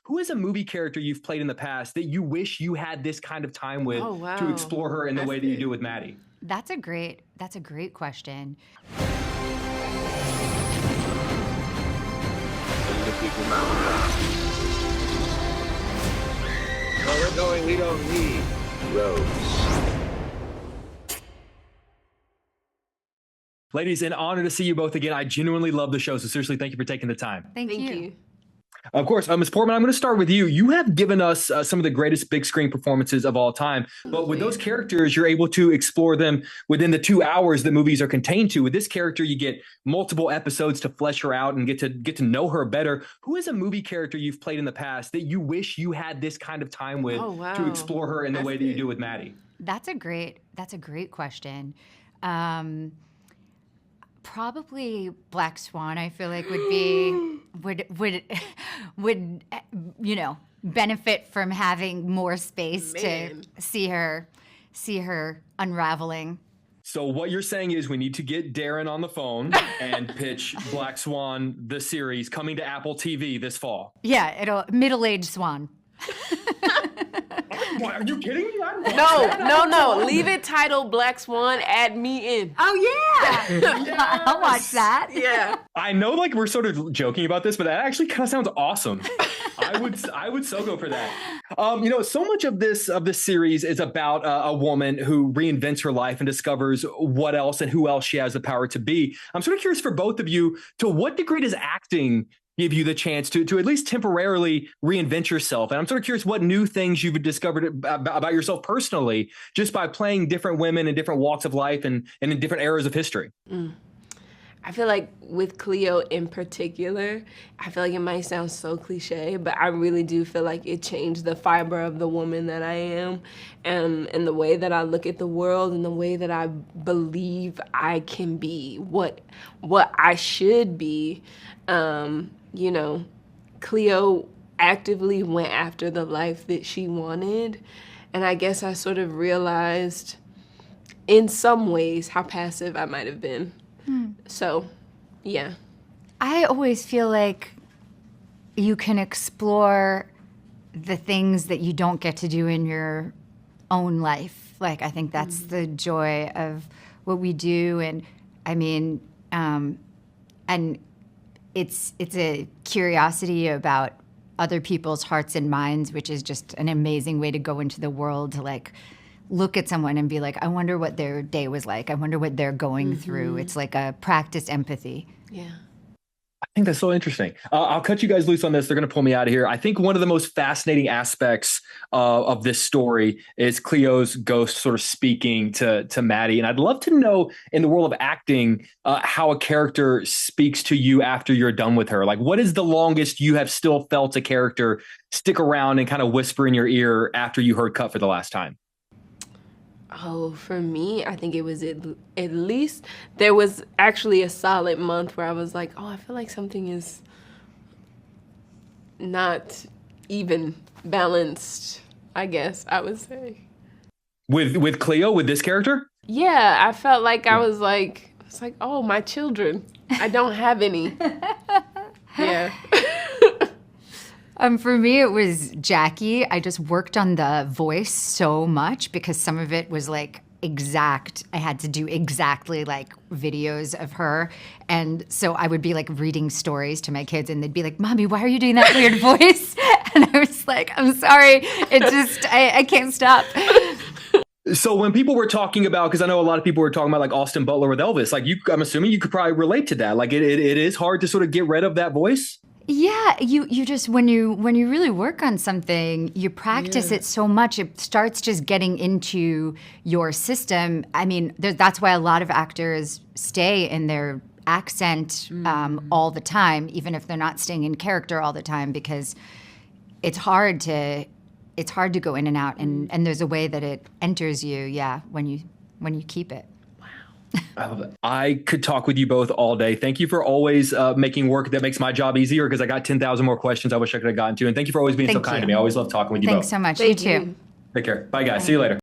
Who is a movie character you've played in the past that you wish you had this kind of time with Oh, wow. to explore her in the way that you do with Maddie? That's a great question. Where we're going, we don't need roads. Ladies, an honor to see you both again. I genuinely love the show, so seriously, thank you for taking the time. Thank you. Of course, Ms. Portman, I'm going to start with you. You have given us some of the greatest big screen performances of all time, but with those characters, you're able to explore them within the 2 hours that movies are contained to. With this character, you get multiple episodes to flesh her out and get to know her better. Who is a movie character you've played in the past that you wish you had this kind of time with to explore her in the way that you do with Maddie? That's a great question. Probably Black Swan, I feel like would benefit from having more space to see her unraveling. So what you're saying is we need to get Darren on the phone and pitch Black Swan, the series, coming to Apple TV this fall. Yeah, middle-aged Swan. What, are you kidding me? No. Leave it titled Black Swan. Add me in. Oh, yeah. Yes. I'll watch that. Yeah. I know, like, we're sort of joking about this, but that actually kind of sounds awesome. I would so go for that. So much of this series is about a woman who reinvents her life and discovers what else and who else she has the power to be. I'm sort of curious for both of you, to what degree does acting give you the chance to at least temporarily reinvent yourself? And I'm sort of curious what new things you've discovered about yourself personally just by playing different women in different walks of life and in different eras of history. I feel like with Cleo in particular, I feel like it might sound so cliche, but I really do feel like it changed the fiber of the woman that I am, and the way that I look at the world and the way that I believe I can be, what I should be. Cleo actively went after the life that she wanted, and I guess I sort of realized in some ways how passive I might have been. So, yeah. I always feel like you can explore the things that you don't get to do in your own life. Like, I think that's the joy of what we do. And I mean, and it's a curiosity about other people's hearts and minds, which is just an amazing way to go into the world, to like look at someone and be like, I wonder what their day was like. I wonder what they're going through. It's like a practiced empathy. Yeah. I think that's so interesting. I'll cut you guys loose on this. They're going to pull me out of here. I think one of the most fascinating aspects of this story is Cleo's ghost sort of speaking to Maddie. And I'd love to know, in the world of acting, how a character speaks to you after you're done with her. Like, what is the longest you have still felt a character stick around and kind of whisper in your ear after you heard cut for the last time? Oh, for me, I think it was at least, there was actually a solid month where I was like, oh, I feel like something is not even balanced, I guess I would say. With Cleo, with this character? Yeah, I felt like I was like, it's like, oh, my children, I don't have any. Yeah. For me, it was Jackie. I just worked on the voice so much because some of it was like exact. I had to do exactly like videos of her. And so I would be like reading stories to my kids and they'd be like, Mommy, why are you doing that weird voice? And I was like, I'm sorry. It just, I can't stop. So when people were talking about, because I know a lot of people were talking about like Austin Butler with Elvis, like I'm assuming you could probably relate to that. Like it is hard to sort of get rid of that voice. Yeah, you just when you really work on something, you practice it so much, it starts just getting into your system. I mean, that's why a lot of actors stay in their accent all the time, even if they're not staying in character all the time, because it's hard to go in and out, and there's a way that it enters you. Yeah, when you keep it. I love it. I could talk with you both all day. Thank you for always making work that makes my job easier, because I got 10,000 more questions I wish I could have gotten to. And thank you for always being so kind to me. I always love talking with you both. Thanks so much. Thank You too. Take care. Bye, guys. See you later.